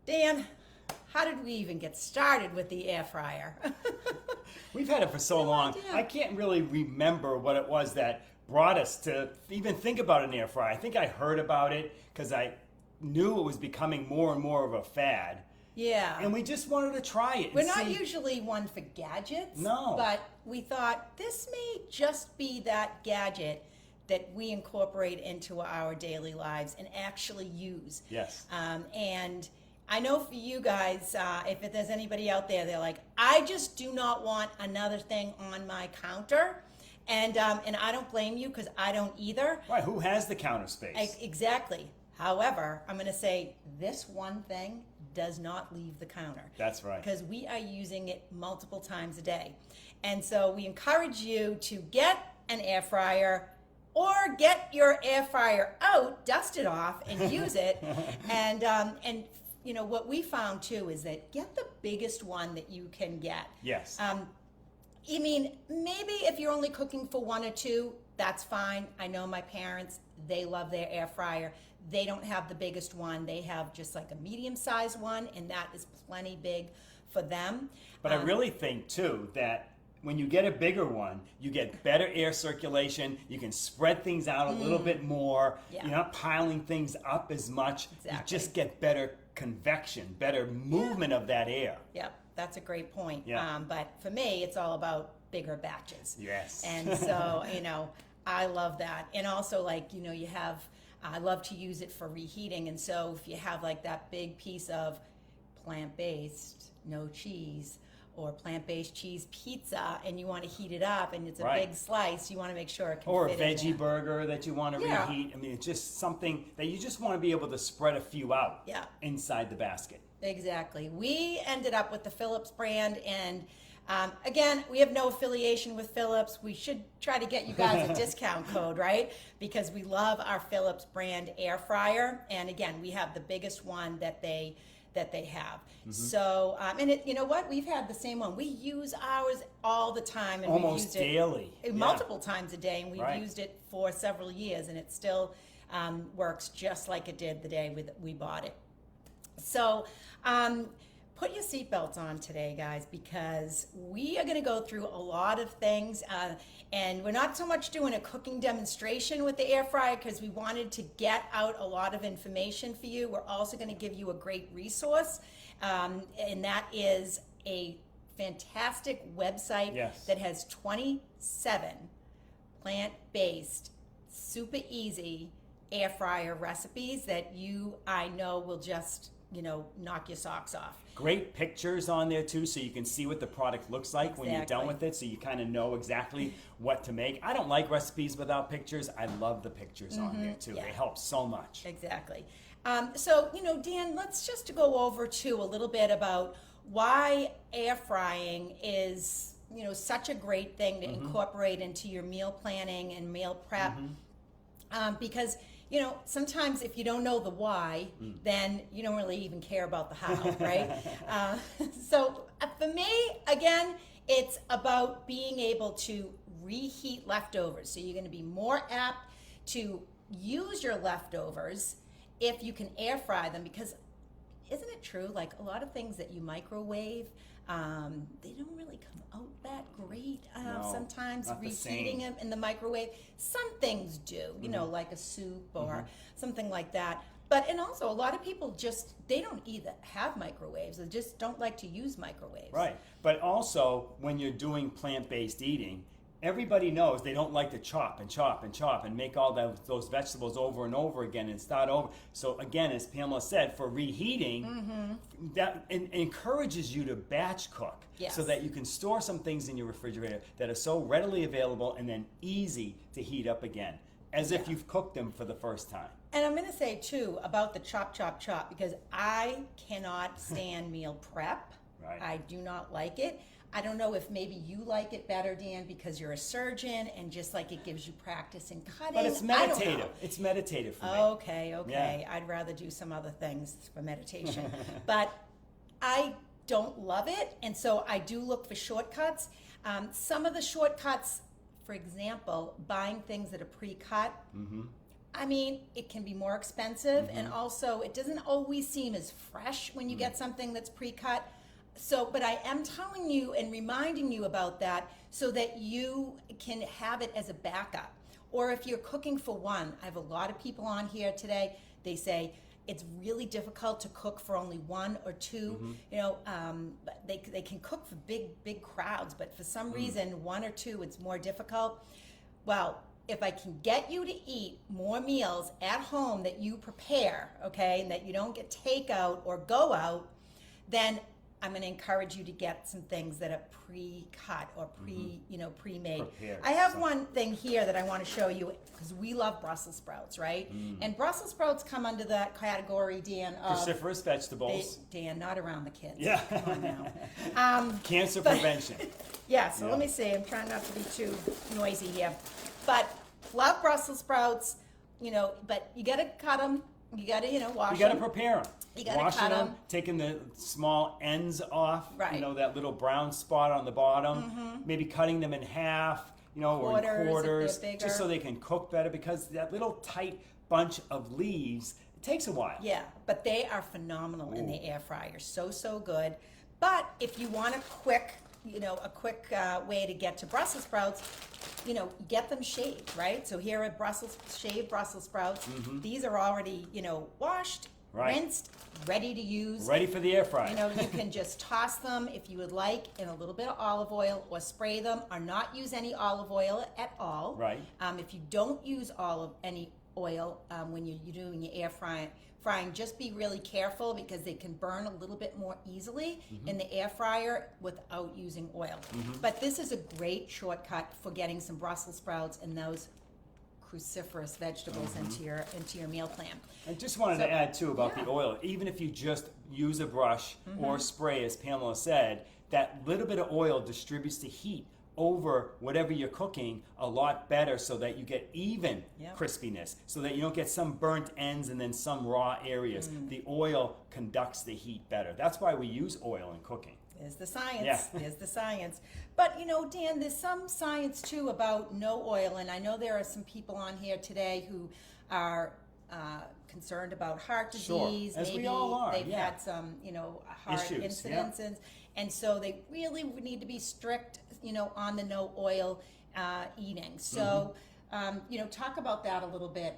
Dan, how did we even get started with the air fryer? We've had it for so long. idea. I can't really remember what it was that brought us to even think about an air fryer. I think I heard about it because I knew it was becoming more and more of a fad. Yeah. And we just wanted to try it. We're not usually one for gadgets. No. But we thought this may just be that gadget that we incorporate into our daily lives and actually use. Yes. And I know for you guys, if there's anybody out there, they're like, I just do not want another thing on my counter. And I don't blame you because I don't either. Right, who has the counter space? Exactly. However, I'm going to say this one thing does not leave the counter. That's right. Because we are using it multiple times a day. And so we encourage you to get an air fryer or get your air fryer out, dust it off, and use it. And you know, what we found too is that get the biggest one that you can get. Yes. I mean, maybe if you're only cooking for one or two, that's fine. I know my parents, they love their air fryer. They don't have the biggest one. They have just like a medium-sized one, and that is plenty big for them. But I really think too that when you get a bigger one, you get better air circulation. You can spread things out a little bit more. Yeah. You're not piling things up as much. Exactly. You just get better convection, better movement of that air. Yep, that's a great point. Yeah. But for me, it's all about bigger batches. Yes. And so, you know, I love that. And also, like, you know, you have, I love to use it for reheating. And so if you have like that big piece of plant-based, no cheese, or plant-based cheese pizza, and you want to heat it up, and it's a Right. big slice, you want to make sure it can Or a fit in veggie there. burger that you want to Yeah. reheat. I mean, it's just something that you just want to be able to spread a few out Yeah. inside the basket. Exactly. We ended up with the Philips brand, and again, we have no affiliation with Philips. We should try to get you guys a discount code, right? Because we love our Philips brand air fryer, and again, we have the biggest one that they have. So, and it, you know what? We've had the same one. We use ours all the time, and Almost we've used daily. it multiple times a day, and we've Right. used it for several years, and it still works just like it did the day we bought it. So, put your seatbelts on today, guys, because we are going to go through a lot of things. And we're not so much doing a cooking demonstration with the air fryer because we wanted to get out a lot of information for you. We're also going to give you a great resource, and that is a fantastic website Yes. that has 27 plant-based, super easy air fryer recipes that I know will just, you know, knock your socks off. Great pictures on there too, so you can see what the product looks like when you're done Exactly. with it, so you kind of know exactly what to make. I don't like recipes without pictures. I love the pictures on there too. yeah. They help so much. Exactly. So, you know, Dan, let's just go over to a little bit about why air frying is, you know, such a great thing to incorporate into your meal planning and meal prep. Because, you know, sometimes if you don't know the why, then you don't really even care about the how, right? So for me, again, it's about being able to reheat leftovers. So you're going to be more apt to use your leftovers if you can air fry them, because isn't it true, like a lot of things that you microwave, they don't really come out that great No, sometimes not the reheating same. them in the microwave. Some things do, you know, like a soup or something like that. But, and also a lot of people just, they don't either have microwaves, they just don't like to use microwaves. Right. But also, when you're doing plant-based eating, everybody knows they don't like to chop and chop and chop and make all those vegetables over and over again and start over. So again, as Pamela said, for reheating, that encourages you to batch cook. Yes. So that you can store some things in your refrigerator that are so readily available and then easy to heat up again, as if you've cooked them for the first time. And I'm going to say, too, about the chop, chop, chop, because I cannot stand meal prep. Right. I do not like it. I don't know if maybe you like it better, Dan, because you're a surgeon and just like it gives you practice in cutting. But it's I don't know. meditative. It's meditative for me. Okay. Yeah. I'd rather do some other things for meditation. But I don't love it, and so I do look for shortcuts. Some of the shortcuts, for example, buying things that are pre-cut, I mean, it can be more expensive, and also it doesn't always seem as fresh when you get something that's pre-cut. So, but I am telling you and reminding you about that so that you can have it as a backup. Or if you're cooking for one, I have a lot of people on here today, they say, it's really difficult to cook for only one or two. You know, but they can cook for big crowds, but for some reason, one or two, it's more difficult. Well, if I can get you to eat more meals at home that you prepare, okay, and that you don't get takeout or go out, then I'm going to encourage you to get some things that are pre-cut or pre-made. Prepared. I have one thing here that I want to show you because we love Brussels sprouts, right? And Brussels sprouts come under that category, Dan, of Cruciferous vegetables. Dan, not around the kids. Yeah. Come on now. Cancer prevention. Yeah, so let me see. I'm trying not to be too noisy here. But love Brussels sprouts, you know, but you got to cut them. You got to, wash them. You got to prepare them. You gotta Washing cut 'em. them, taking the small ends off, Right. you know, that little brown spot on the bottom, maybe cutting them in half, you know, or in Quarters if they're quarters, bigger. just so they can cook better, because that little tight bunch of leaves, it takes a while. Yeah, but they are phenomenal in the air fryer. So good. But if you want a quick way to get to Brussels sprouts, get them shaved, right? So here are shaved Brussels sprouts. These are already, washed, Right. rinsed, ready to use. Ready for the air fryer. You can just toss them if you would like in a little bit of olive oil, or spray them, or not use any olive oil at all. Right. If you don't use any oil when you're doing your air frying, just be really careful because they can burn a little bit more easily in the air fryer without using oil. But this is a great shortcut for getting some Brussels sprouts and those cruciferous vegetables into your meal plan. I just wanted to add too about yeah. the oil. Even if you just use a brush or spray, as Pamela said, that little bit of oil distributes the heat over whatever you're cooking a lot better, so that you get even crispiness, so that you don't get some burnt ends and then some raw areas. The oil conducts the heat better. That's why we use oil in cooking. There's the science. Yeah. There's the science. But, Dan, there's some science, too, about no oil. And I know there are some people on here today who are concerned about heart disease. As Maybe we all are. they've had some, heart Issues, incidences. And so they really need to be strict, on the no oil eating. So, talk about that a little bit,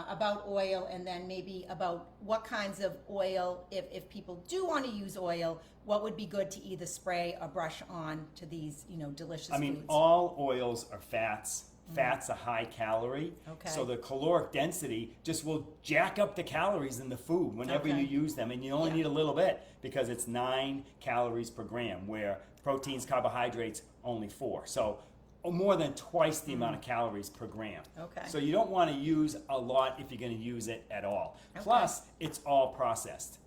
about oil, and then maybe about what kinds of oil, if people do want to use oil, what would be good to either spray or brush on to these, delicious foods. All oils are fats. Fats are high calorie. Okay. So the caloric density just will jack up the calories in the food whenever Okay. you use them. And you only need a little bit, because it's 9 calories per gram, where proteins, carbohydrates, only 4. So more than twice the amount of calories per gram. Okay. So you don't want to use a lot if you're going to use it at all. Okay. Plus, it's all processed.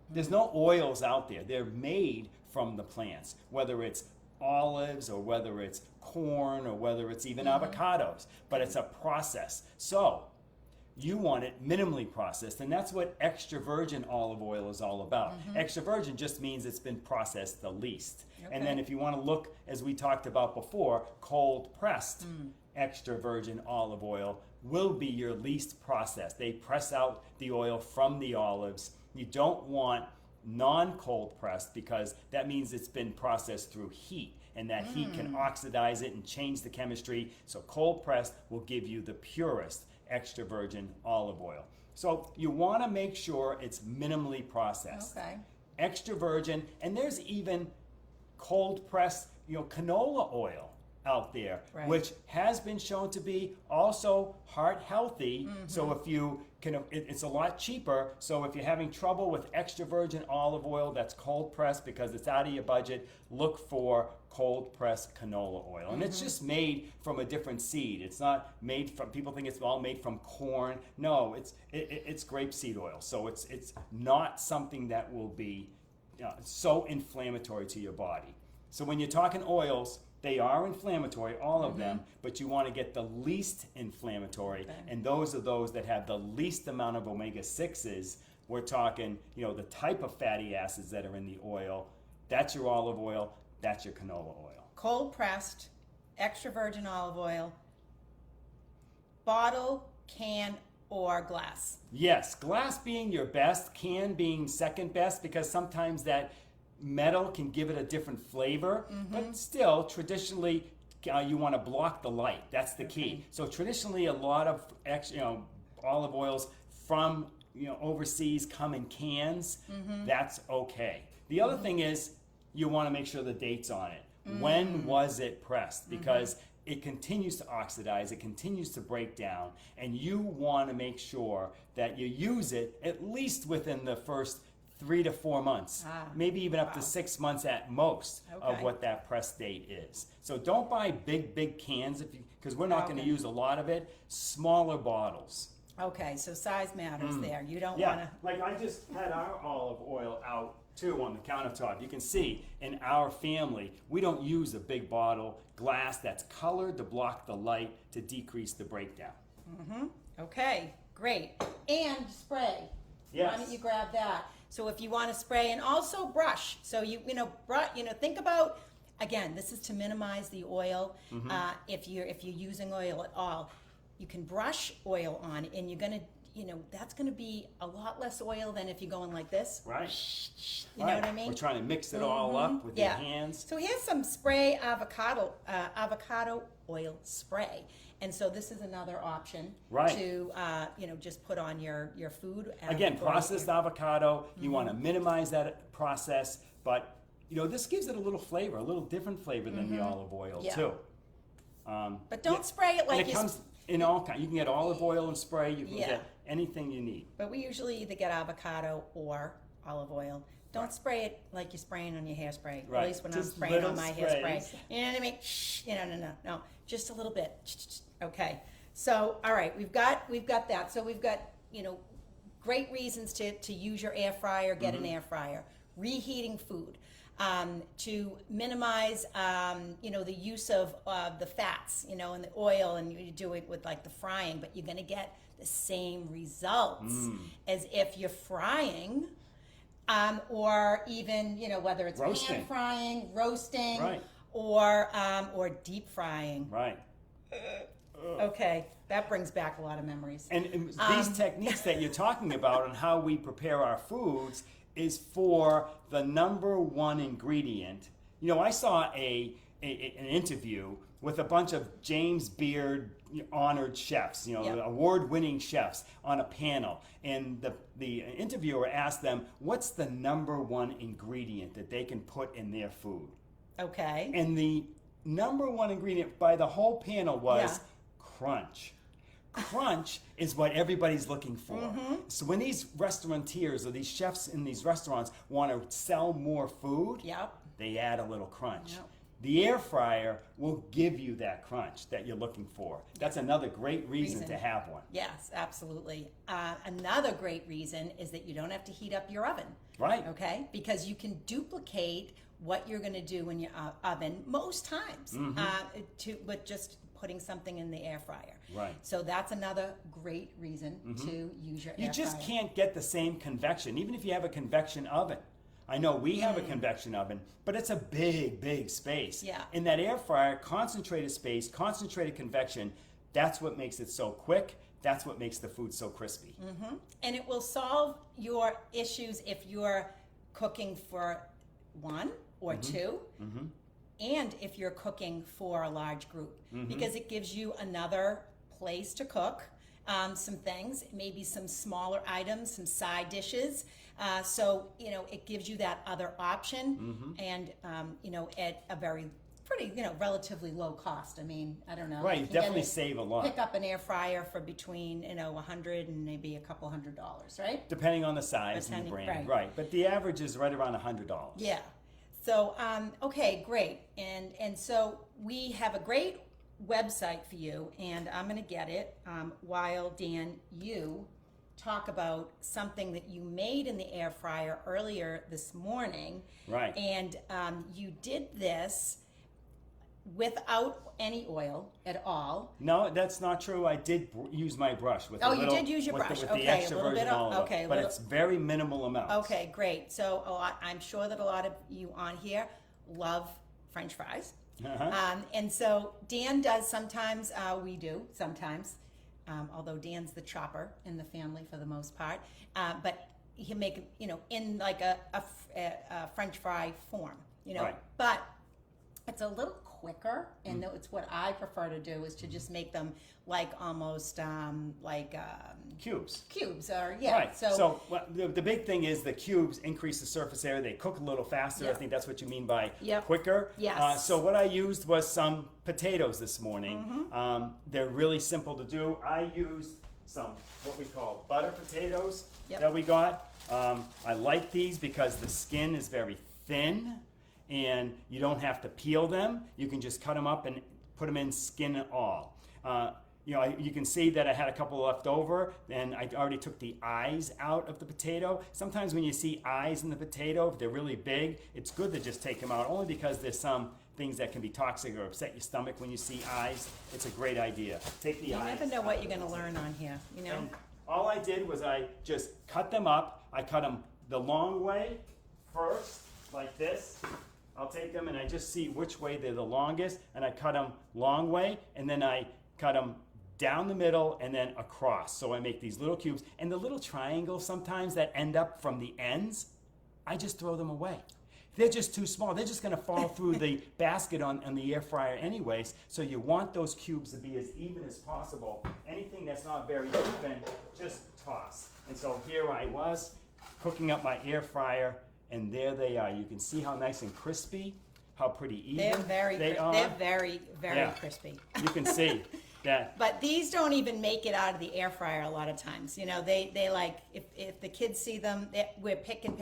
There's no oils out there. They're made from the plants, whether it's olives or whether it's corn or whether it's even avocados, but it's a process. So you want it minimally processed, and that's what extra virgin olive oil is all about. Extra virgin just means it's been processed the least. Okay. And then if you want to look, as we talked about before, cold pressed extra virgin olive oil will be your least processed. They press out the oil from the olives. You don't want non-cold pressed, because that means it's been processed through heat, and that heat can oxidize it and change the chemistry. So cold pressed will give you the purest extra virgin olive oil. So you want to make sure it's minimally processed. Okay. Extra virgin, and there's even cold pressed, canola oil out there, Right. which has been shown to be also heart healthy. So if you can, it's a lot cheaper. So if you're having trouble with extra virgin olive oil that's cold pressed because it's out of your budget, look for cold pressed canola oil. And it's just made from a different seed. It's not made from, people think it's all made from corn. No, it's grapeseed oil. So it's not something that will be so inflammatory to your body. So when you're talking oils, they are inflammatory, all of them, but you want to get the least inflammatory, and those are those that have the least amount of omega-6s. We're talking, the type of fatty acids that are in the oil. That's your olive oil, that's your canola oil. Cold pressed, extra virgin olive oil, bottle can or glass? Yes, glass being your best, can being second best, because sometimes that metal can give it a different flavor, but still, traditionally, you want to block the light. That's the key. So traditionally, a lot of olive oils from overseas come in cans. That's okay. The other thing is you want to make sure the date's on it. When was it pressed? Because it continues to oxidize, it continues to break down, and you want to make sure that you use it at least within the first 3 to 4 months, maybe even up to 6 months at most of what that press date is. So don't buy big cans because we're not going to use a lot of it. Smaller bottles. Okay, so size matters there. You don't want to. Like I just had our olive oil out too on the countertop. You can see in our family, we don't use a big bottle glass that's colored to block the light to decrease the breakdown. Okay, great. And spray. Yes. Why don't you grab that? So if you want to spray, and also brush. So think about, again, this is to minimize the oil. If you're using oil at all, you can brush oil on, and you're gonna, that's gonna be a lot less oil than if you're going like this. Right. You know what I mean? We're trying to mix it all up with your hands. So here's some spray avocado oil spray. And so this is another option to just put on your food. Again, processed avocado, you want to minimize that process, but this gives it a little flavor, a little different flavor than the olive oil too. But don't spray it like it comes in all kinds. You can get olive oil and spray, you can get anything you need. But we usually either get avocado or olive oil. Don't spray it like you're spraying on your hairspray. Right. At least when Just I'm spraying on little my sprays. hairspray. You know what I mean? No. Just a little bit. Okay. So, all right, we've got that. So we've got, great reasons to use your air fryer, get an air fryer. Reheating food. To minimize, the use of the fats, and the oil, and you do it with like the frying, but you're going to get the same results as if you're frying, or even, whether it's pan frying, roasting, or deep frying. Right. Okay, that brings back a lot of memories. And these techniques that you're talking about and how we prepare our foods is for the number one ingredient. I saw an interview with a bunch of James Beard honored chefs, award-winning chefs on a panel, and the interviewer asked them, what's the number one ingredient that they can put in their food? Okay. And the number one ingredient by the whole panel was crunch. Crunch is what everybody's looking for. So when these restaurateurs or these chefs in these restaurants want to sell more food, they add a little crunch. The air fryer will give you that crunch that you're looking for. That's another great reason to have one. Yes, absolutely. Another great reason is that you don't have to heat up your oven. Right. Okay? Because you can duplicate what you're going to do in your oven most times with just putting something in the air fryer. Right. So that's another great reason to use your air fryer. You just can't get the same convection, even if you have a convection oven. I know we have a convection oven, but it's a big space. Yeah. In that air fryer, concentrated space, concentrated convection, that's what makes it so quick. That's what makes the food so crispy. And it will solve your issues if you're cooking for one or two. And if you're cooking for a large group, because it gives you another place to cook, some things, maybe some smaller items, some side dishes. So, it gives you that other option and, at a very pretty, relatively low cost. I mean, I don't know. Right, you definitely save a lot. Pick up an air fryer for between, $100 and maybe a couple $100, right? Depending on the size and the brand. Right. But the average is right around $100. Yeah. So, okay, great. And so we have a great website for you, and I'm going to get it while, Dan, you talk about something that you made in the air fryer earlier this morning. Right. And you did this without any oil at all. No, that's not true. I did use my brush. With you did use your brush. With okay, the extra a little virgin bit olive oil. okay, but it's very minimal amounts. Okay, great. So I'm sure that a lot of you on here love French fries. And so Dan does sometimes, we do sometimes, although Dan's the chopper in the family for the most part. But he can make, in like a French fry form, Right. But it's a little quicker, and it's what I prefer to do is to just make them like almost Cubes. cubes, or yeah. Right. So the big thing is the cubes increase the surface area. They cook a little faster. Yep. I think that's what you mean by Yep. quicker. Yes. So what I used was some potatoes this morning. They're really simple to do. I used some what we call butter potatoes Yep. that we got. I like these because the skin is very thin and you don't have to peel them. You can just cut them up and put them in skin and all. You can see that I had a couple left over, and I already took the eyes out of the potato. Sometimes when you see eyes in the potato, if they're really big, it's good to just take them out, only because there's some things that can be toxic or upset your stomach when you see eyes. It's a great idea. Take the You eyes. never know out what of you're the going to potato. learn on here, And all I did was I just cut them up. I cut them the long way first, like this. I'll take them and I just see which way they're the longest, and I cut them long way, and then I cut them down the middle and then across. So I make these little cubes, and the little triangles sometimes that end up from the ends, I just throw them away. They're just too small. They're just going to fall through the basket on the air fryer anyways. So you want those cubes to be as even as possible. Anything that's not very even, just toss. And so here I was cooking up my air fryer, and there they are. You can see how nice and crispy, how pretty even they are. They're very, very Yeah. crispy. You can see that. But these don't even make it out of the air fryer a lot of times. They like, if the kids see them, we're picking.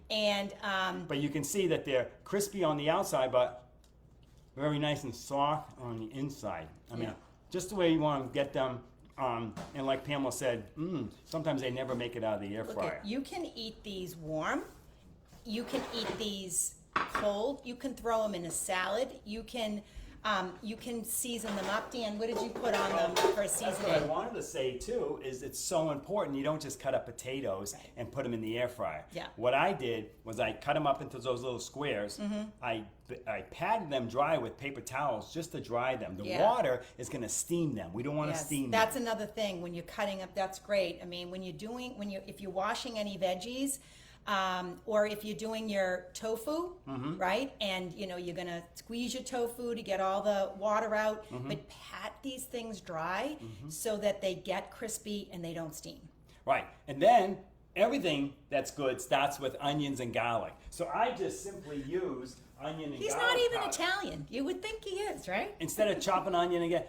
And But you can see that they're crispy on the outside, but very nice and soft on the inside. I mean, Yeah. just the way you want to get them. And like Pamela said, sometimes they never make it out of the air look fryer. you can eat these warm. You can eat these cold. You can throw them in a salad. You can season them up. Dan, what did you put on them for That's what I seasoning? wanted to say too, is it's so important. You don't just cut up potatoes Right. and put them in the air fryer. Yeah. What I did was I cut them up into those little squares. I patted them dry with paper towels just to dry them. The Yeah. water is going to steam them. We don't want to Yes, steam that's them. another thing when you're cutting up. That's great. I mean, if you're washing any veggies, or if you're doing your tofu, right? And you're gonna squeeze your tofu to get all the water out, but pat these things dry so that they get crispy and they don't steam. Right. And then everything that's good starts with onions and garlic. So I just simply use onion and He's garlic not even powder. Italian. You would think he is, right? Instead of chopping onion again,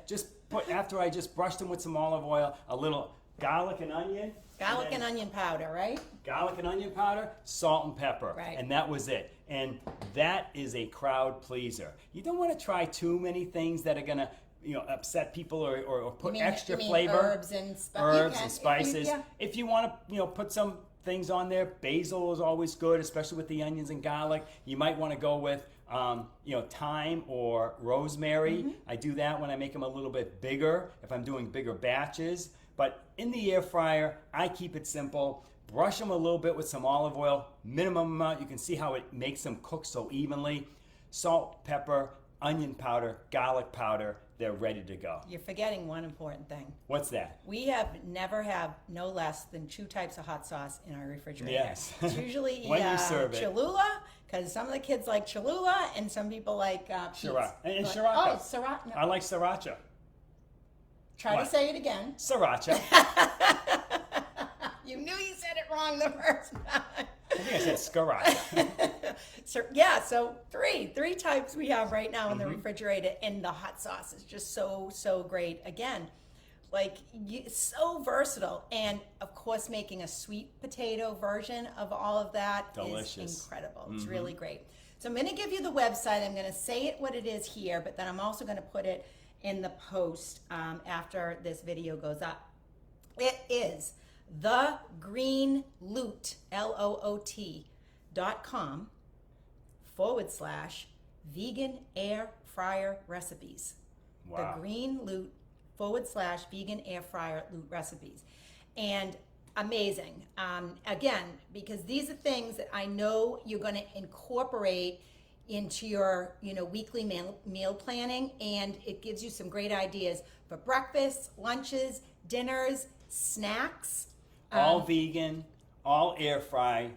after I just brushed them with some olive oil, a little garlic and onion. Garlic and then onion powder, right? garlic and onion powder, salt and pepper. Right. And that was it. And that is a crowd pleaser. You don't want to try too many things that are going to upset people or put extra you mean flavor. herbs and Spices. Yeah. If you want to put some things on there, basil is always good, especially with the onions and garlic. You might want to go with thyme or rosemary. I do that when I make them a little bit bigger, if I'm doing bigger batches. But in the air fryer, I keep it simple. Brush them a little bit with some olive oil, minimum amount. You can see how it makes them cook so evenly. Salt, pepper, onion powder, garlic powder, they're ready to go. You're forgetting one important thing. What's that? We never have no less than 2 types of hot sauce in our refrigerator. Yes. It's usually When you serve it. Cholula, because some of the kids like Cholula and some people like Pete's. Sriracha. And But- sriracha. Oh, sriracha. No. I like sriracha. Try What? to say it again. Sriracha. You knew you said it wrong the first time. I think I said sriracha. So three types we have right now in the refrigerator, and the hot sauce is just so great. Again, so versatile, and of course, making a sweet potato version of all of that Delicious. is incredible. It's really great. So I'm going to give you the website. I'm going to say it what it is here, but then I'm also going to put it in the post after this video goes up. It is thegreenloot, LOOT.com/vegan air fryer recipes. Wow. The Green Loot /vegan air fryer loot recipes. And amazing. Again, because these are things that I know you're going to incorporate into your, weekly meal planning, and it gives you some great ideas for breakfasts, lunches, dinners, snacks. All vegan, all air fry,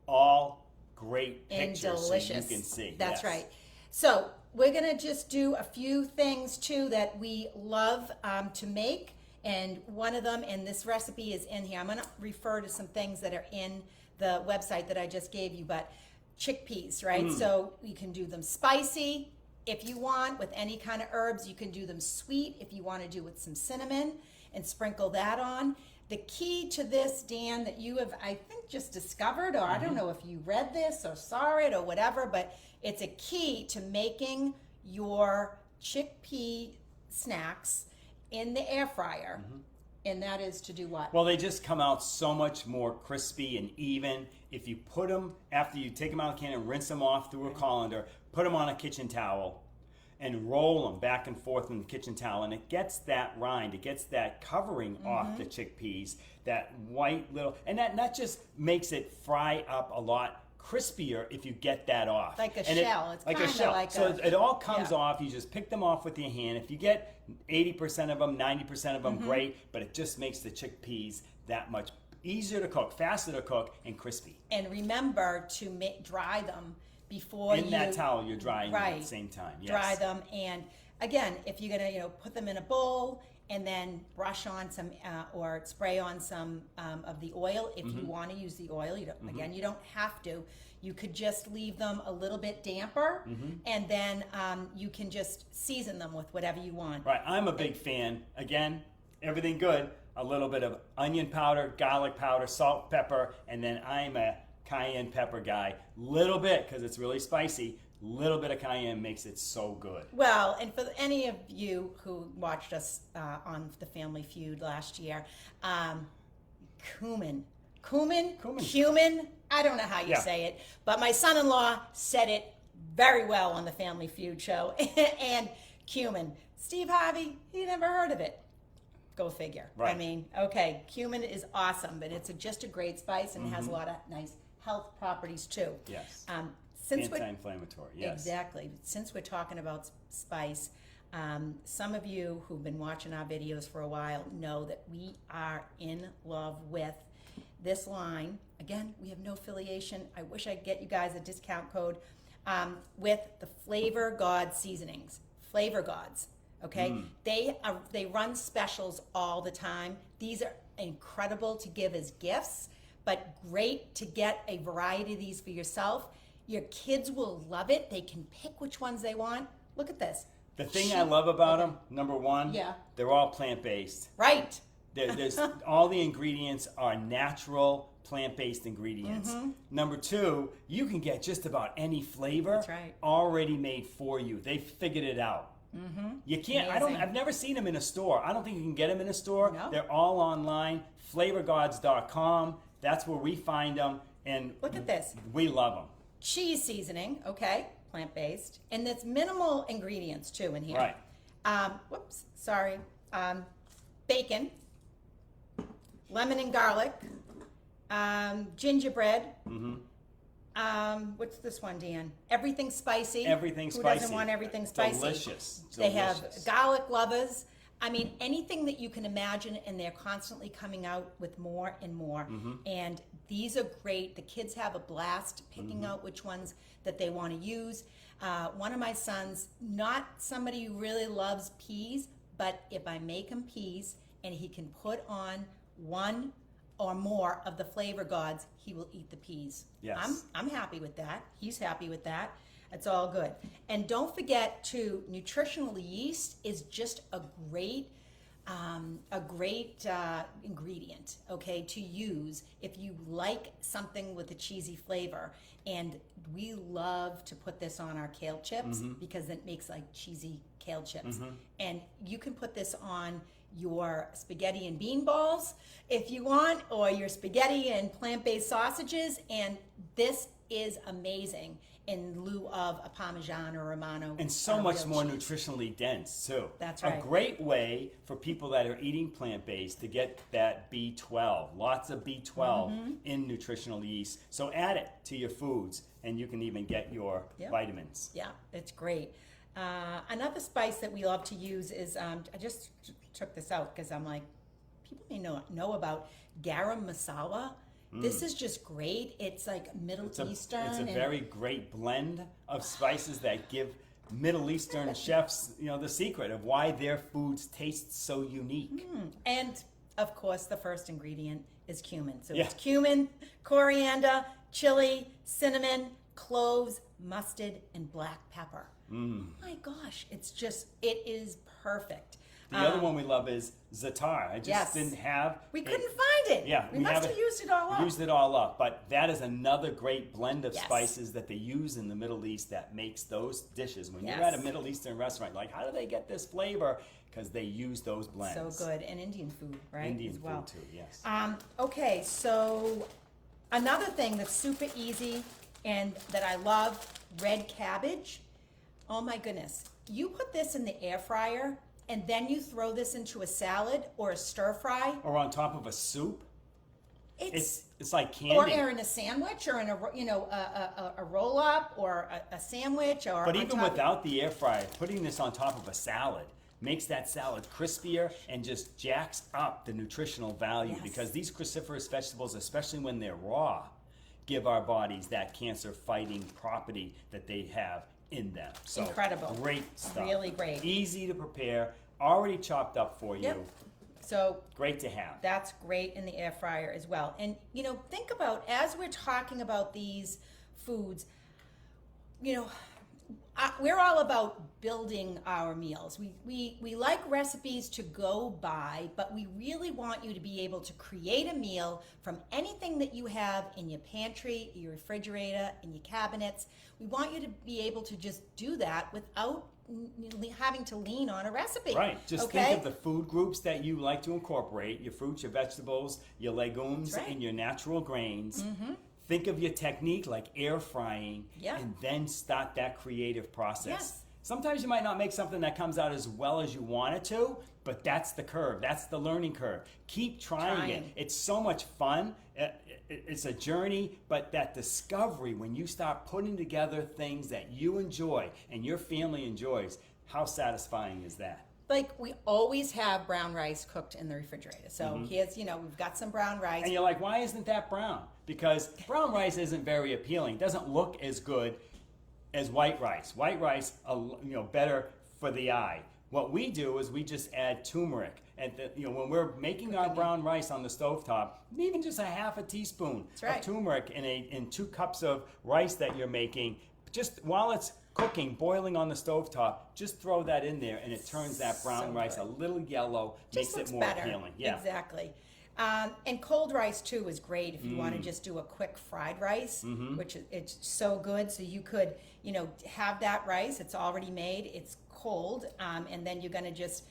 all great And pictures delicious. so you can see. That's Yes. right. So we're gonna just do a few things too that we love to make, and one of them, and this recipe is in here. I'm gonna refer to some things that are in the website that I just gave you, but chickpeas, right? So you can do them spicy if you want with any kind of herbs. You can do them sweet if you want to do with some cinnamon and sprinkle that on. The key to this, Dan, that you have, I think, just discovered, or I don't know if you read this or saw it or whatever, but it's a key to making your chickpea snacks in the air fryer. And that is to do what? Well, they just come out so much more crispy and even. If you put them, after you take them out of the can and rinse them off through a colander, put them on a kitchen towel and roll them back and forth in the kitchen towel, and it gets that rind, it gets that covering off the chickpeas, that white little, and that just makes it fry up a lot crispier if you get that off. Like a And shell. It's like a kinda shell. like so a- it all comes yeah. off. You just pick them off with your hand. If you get 80% of them, 90% of them, great. But it just makes the chickpeas that much easier to cook, faster to cook, and crispy. And remember to dry them before In that towel, you're drying them at the same time. Yes. Dry them, and again, if you're gonna, put them in a bowl and then brush on some or spray on some of the oil if you want to use the oil. You don't, again, you don't have to. You could just leave them a little bit damper, and then you can just season them with whatever you want. Right. I'm a big fan. Again, everything good. A little bit of onion powder, garlic powder, salt, pepper, and then I'm a cayenne pepper guy. Little bit, because it's really spicy. Little bit of cayenne makes it so good. Well, and for any of you who watched us on the Family Feud last year, cumin. I don't know how you say it, but my son-in-law said it very well on the Family Feud show. And cumin. Steve Harvey, he never heard of it. Go figure. Right. I mean, okay, cumin is awesome, but it's just a great spice and has a lot of nice health properties too. Yes. Since we're Anti-inflammatory, yes. Exactly. Since we're talking about spice, some of you who've been watching our videos for a while know that we are in love with this line. Again, we have no affiliation. I wish I could get you guys a discount code with the Flavor God seasonings. Flavor Gods. Okay, they run specials all the time. These are incredible to give as gifts, but great to get a variety of these for yourself. Your kids will love it. They can pick which ones they want. Look at this. The thing I love about them, number one, Yeah. they're all plant-based. Right. There's all the ingredients are natural plant-based ingredients. Number two, you can get just about any flavor That's right. already made for you. They figured it out. You can't. Amazing. I've never seen them in a store. I don't think you can get them in a store. No. They're all online. Flavorgods.com. That's where we find them, and Look at this. we love them. Cheese seasoning, okay, plant-based. And there's minimal ingredients too in here. Right. Whoops, sorry. Bacon, lemon and garlic, gingerbread. What's this one, Dan? Everything spicy. Everything Who spicy. doesn't want everything spicy? Delicious. They have Delicious. garlic lovers. I mean, anything that you can imagine, and they're constantly coming out with more and more. And these are great. The kids have a blast picking out which ones that they want to use. One of my sons, not somebody who really loves peas, but if I make him peas and he can put on one or more of the Flavor Gods, he will eat the peas. Yes. I'm happy with that. He's happy with that. It's all good. And don't forget to Nutritional Yeast is just a great ingredient, okay, to use if you like something with a cheesy flavor. And we love to put this on our kale chips because it makes like cheesy kale chips. And you can put this on your spaghetti and bean balls if you want, or your spaghetti and plant-based sausages, and this is amazing in lieu of a Parmesan or Romano. And so much real more cheese. nutritionally dense too. That's right. A great way for people that are eating plant-based to get that B12. Lots of B12 in nutritional yeast. So add it to your foods, and you can even get your vitamins. Yeah, it's great. Another spice that we love to use is, I just took this out because I'm like, people may know about garam masala. This is just great. It's like Middle Eastern. It's a very great blend of spices that give Middle Eastern chefs, the secret of why their foods taste so unique. And of course, the first ingredient is cumin. So it's cumin, coriander, chili, cinnamon, cloves, mustard, and black pepper. My gosh, it is perfect. The other one we love is za'atar. I just didn't have. We couldn't find it. Yeah, we must have used it all up. Used it all up, but that is another great blend of spices that they use in the Middle East that makes those dishes. When you're at a Middle Eastern restaurant, like, how do they get this flavor? Because they use those blends. So good, and Indian food, right? Indian as well. food too, yes. Okay, so another thing that's super easy and that I love, red cabbage. Oh my goodness. You put this in the air fryer and then you throw this into a salad or a stir fry. Or on top of a soup. It's like candy. Or in a sandwich, or in a roll up, or a sandwich, or. But even without the air fryer, putting this on top of a salad makes that salad crispier and just jacks up the nutritional value, because these cruciferous vegetables, especially when they're raw, give our bodies that cancer-fighting property that they have in them. So incredible. Great stuff. Really great. Easy to prepare, already chopped up for you. Yep. So great to have. That's great in the air fryer as well. And think about, as we're talking about these foods, we're all about building our meals. We like recipes to go by, but we really want you to be able to create a meal from anything that you have in your pantry, your refrigerator, in your cabinets. We want you to be able to just do that without having to lean on a recipe. Right. Just think of the food groups that you like to incorporate: your fruits, your vegetables, your legumes, and your natural grains. Think of your technique like air frying, and then start that creative process. Yes. Sometimes you might not make something that comes out as well as you want it to, but that's the curve. That's the learning curve. Keep trying it. It's so much fun. It's a journey, but that discovery, when you start putting together things that you enjoy and your family enjoys, how satisfying is that? Like, we always have brown rice cooked in the refrigerator. So here's, we've got some brown rice. And you're like, why isn't that brown? Because brown rice isn't very appealing. It doesn't look as good as white rice. White rice, better for the eye. What we do is we just add turmeric. And when we're making our brown rice on the stovetop, even just a half a teaspoon of turmeric in 2 cups of rice that you're making, just while it's cooking, boiling on the stovetop, just throw that in there, and it turns that brown rice a little yellow, just makes it more appealing. Yeah, exactly. And cold rice too is great if you want to just do a quick fried rice, which it's so good. So you could, have that rice. It's already made. It's cold, and then you're going to just.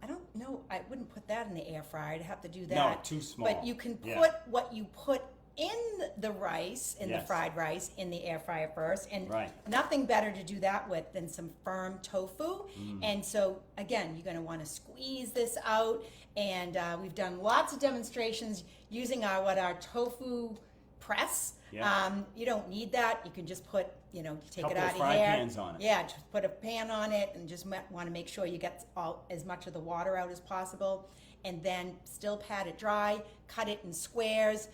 I don't know. I wouldn't put that in the air fryer. I'd have to do that. No, too small. But you can put what you put in the rice, in the fried rice, in the air fryer first. And nothing better to do that with than some firm tofu. And so, again, you're going to want to squeeze this out. And we've done lots of demonstrations using our tofu press. You don't need that. You can just put, take it out of fry here. Pans on it. Yeah, just put a pan on it and just want to make sure you get as much of the water out as possible. And then still pat it dry, cut it in squares,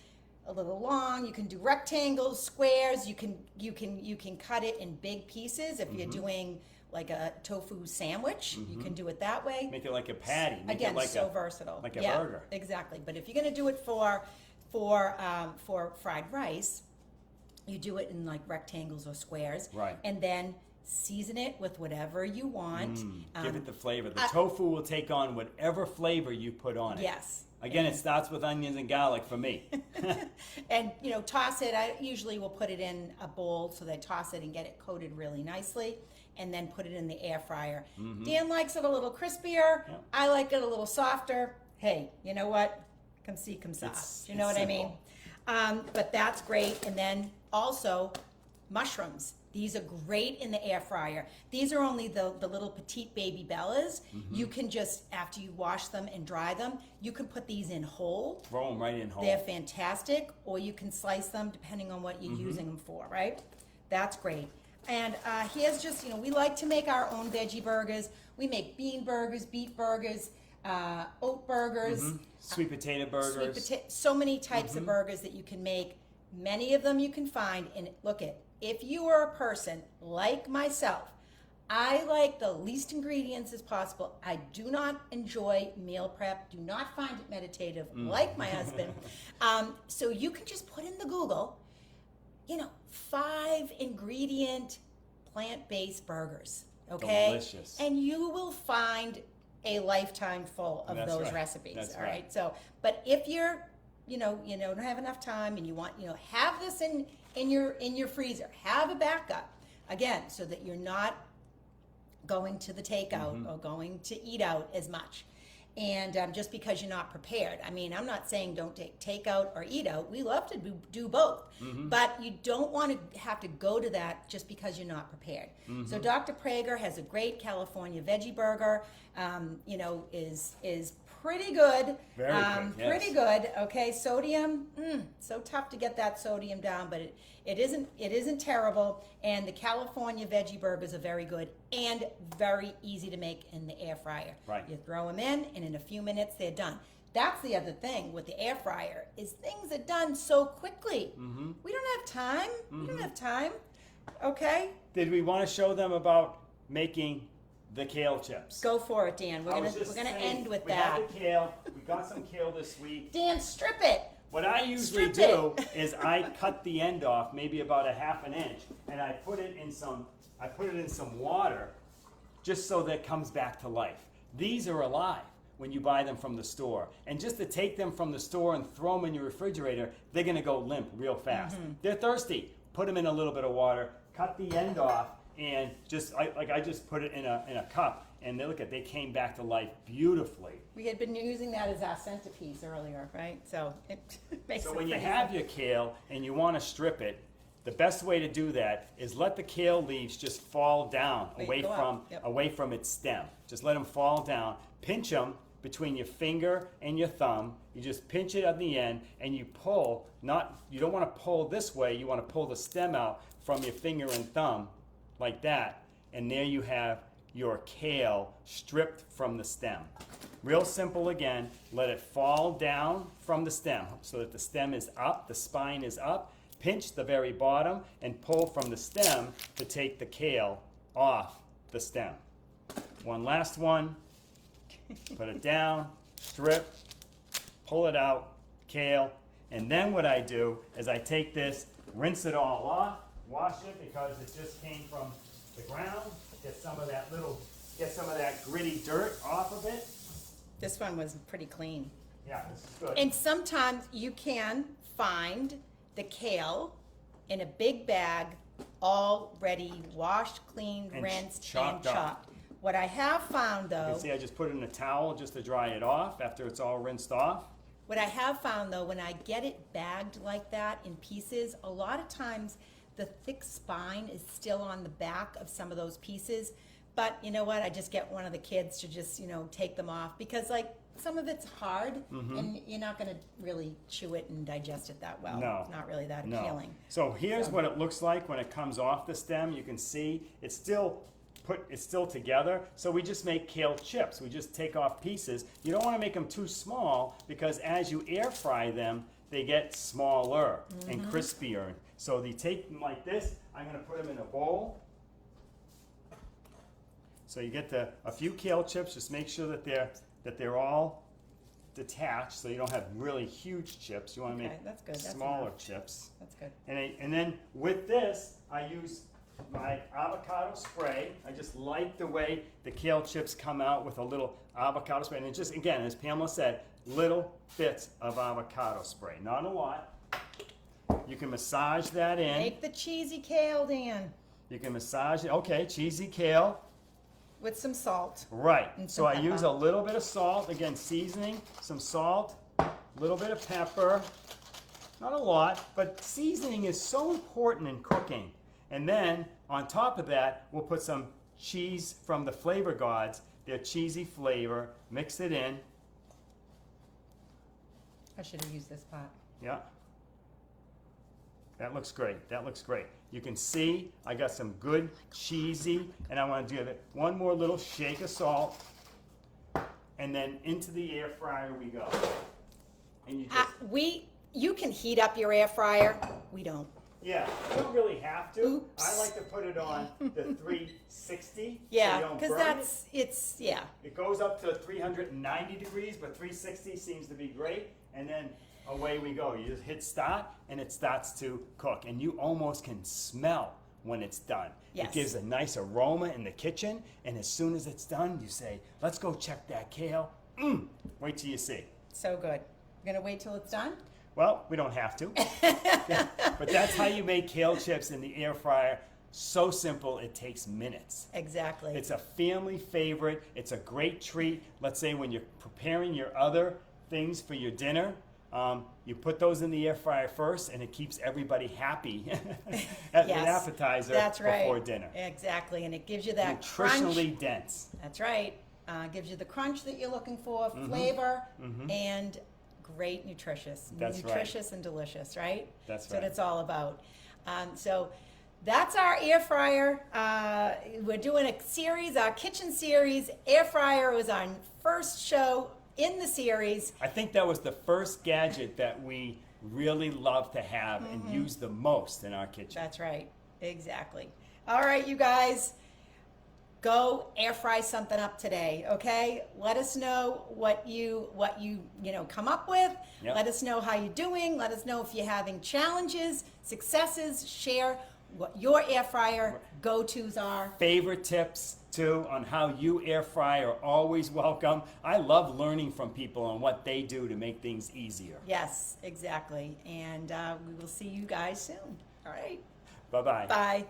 a little long. You can do rectangles, squares. You can cut it in big pieces if you're doing like a tofu sandwich. You can do it that way. Make it like a patty. Make Again, it like so versatile. Like a burger. Exactly. But if you're going to do it for fried rice, you do it in like rectangles or squares. Right. And then season it with whatever you want. Give it the flavor. The tofu will take on whatever flavor you put on it. Yes. Again, it starts with onions and garlic for me. And, toss it. I usually will put it in a bowl so they toss it and get it coated really nicely. and then put it in the air fryer. Dan likes it a little crispier. Yep. I like it a little softer. Hey, you know what? Come see, come saw. It's- You know it's what I mean? But that's great. And then also mushrooms. These are great in the air fryer. These are only the little petite baby bellas. You can just, after you wash them and dry them, you can put these in whole. Throw them right in whole. They're fantastic, or you can slice them depending on what you're using them for, right? That's great. And here's just, we like to make our own veggie burgers. We make bean burgers, beet burgers, oat burgers, Sweet potato burgers. so many types of burgers that you can make. Many of them you can find. And look at, if you are a person like myself, I like the least ingredients as possible. I do not enjoy meal prep, do not find it meditative like my husband. So you can just put in the Google, 5 ingredient plant-based burgers, okay? Delicious. And you will find a lifetime full of That's those right. recipes, That's all right. right? So, but if you're, you don't have enough time and you want, have this in your freezer, have a backup, again, so that you're not going to the takeout or going to eat out as much. And just because you're not prepared. I mean, I'm not saying don't take takeout or eat out. We love to do both. But you don't want to have to go to that just because you're not prepared. So Dr. Prager has a great California veggie burger, is pretty good. Very good, yes. Pretty good. Okay, sodium, so tough to get that sodium down, but it isn't terrible. And the California veggie burgers are very good and very easy to make in the air fryer. Right. You throw them in, and in a few minutes they're done. That's the other thing with the air fryer is things are done so quickly. We don't have time. We don't have time. Okay, Did we want to show them about making the kale chips? go for it, Dan. We're I gonna was just we're gonna saying, end with we that. have the kale. We got some kale this week. Dan, strip it. What I usually Strip do is I cut the end off, maybe about a ½ inch, and I put it in some water, just so that it comes back to life. These are alive when you buy them from the store, and just to take them from the store and throw them in your refrigerator, they're gonna go limp real fast. They're thirsty. Put them in a little bit of water, cut the end off, and I just put it in a cup, and they came back to life beautifully. We had been using that as our centerpiece earlier, right? So it makes So it when you pretty have your kale and you want to strip it, the best way to do that is let the kale leaves just fall down Wait, away go up. from Yep. away from its stem. Just let them fall down. Pinch them between your finger and your thumb. You just pinch it at the end and you pull. You don't want to pull this way. You want to pull the stem out from your finger and thumb like that. And there you have your kale stripped from the stem. Real simple again. Let it fall down from the stem so that the stem is up, the spine is up. Pinch the very bottom and pull from the stem to take the kale off the stem. One last one. Put it down, strip, pull it out, kale. And then what I do is I take this, rinse it all off, wash it because it just came from the ground. Get some of that gritty dirt off of it. This one was pretty clean. Yeah, this is good. And sometimes you can find the kale in a big bag, already washed, cleaned, And rinsed, chopped and up. chopped. What I have found You though, can see I just put it in a towel just to dry it off after it's all rinsed off. when I get it bagged like that in pieces, a lot of times the thick spine is still on the back of some of those pieces. But you know what? I just get one of the kids to just, take them off because some of it's hard and you're not going to really chew it and digest it that well. No. It's not really that No. appealing. So here's what it looks like when it comes off the stem. You can see it's still together. So we just make kale chips. We just take off pieces. You don't want to make them too small because as you air fry them, they get smaller and crispier. So you take them like this. I'm going to put them in a bowl. So you get a few kale chips. Just make sure that they're all detached, so you don't have really huge chips. You want to Okay, make that's good. That's smaller enough. chips. That's good. And then with this, I use my avocado spray. I just like the way the kale chips come out with a little avocado spray. And it just, again, as Pamela said, little bits of avocado spray. Not a lot. You can massage that in. Make the cheesy kale, Dan. You can massage it. Okay, cheesy kale. With some salt. Right. And So some I pepper. use a little bit of salt. Again, seasoning, some salt, a little bit of pepper. Not a lot, but seasoning is so important in cooking. And then on top of that, we'll put some cheese from the Flavor Gods, their cheesy flavor. Mix it in. I should have used this pot. Yeah. That looks great. That looks great. You can see I got some good cheesy, and I want to do one more little shake of salt, and then into the air fryer we go. And you just You can heat up your air fryer. We don't. yeah, you don't really have to. Oops. I like to put it on the 360. So Yeah, you don't because burn it's yeah. It goes up to 390 degrees, but 360 seems to be great. And then away we go. You just hit start, and it starts to cook. And you almost can smell when it's done. Yes. It gives a nice aroma in the kitchen. And as soon as it's done, you say, let's go check that kale. Wait till you see. So good. You're gonna wait till it's done? Well, we don't have to. But that's how you make kale chips in the air fryer. So simple, it takes minutes. Exactly. It's a family favorite. It's a great treat. Let's say when you're preparing your other things for your dinner, you put those in the air fryer first, and it keeps everybody happy as an appetizer That's right. before dinner. Exactly, and it gives you that Nutritionally crunch. dense. That's right. Gives you the crunch that you're looking for, flavor, and great nutritious. That's right. Nutritious and delicious, right? That's That's right. what it's all about. So that's our air fryer. We're doing a series, our kitchen series. Air fryer was our first show in the series. I think that was the first gadget that we really love to have and use the most in our kitchen. That's right. Exactly. All right, you guys. Go air fry something up today, okay? Let us know what you come up with. Yep. Let us know how you're doing. Let us know if you're having challenges, successes. Share what your air fryer go-tos are. Favorite tips too on how you air fry are always welcome. I love learning from people on what they do to make things easier. Yes, exactly. And we will see you guys soon. All right. Bye-bye. Bye.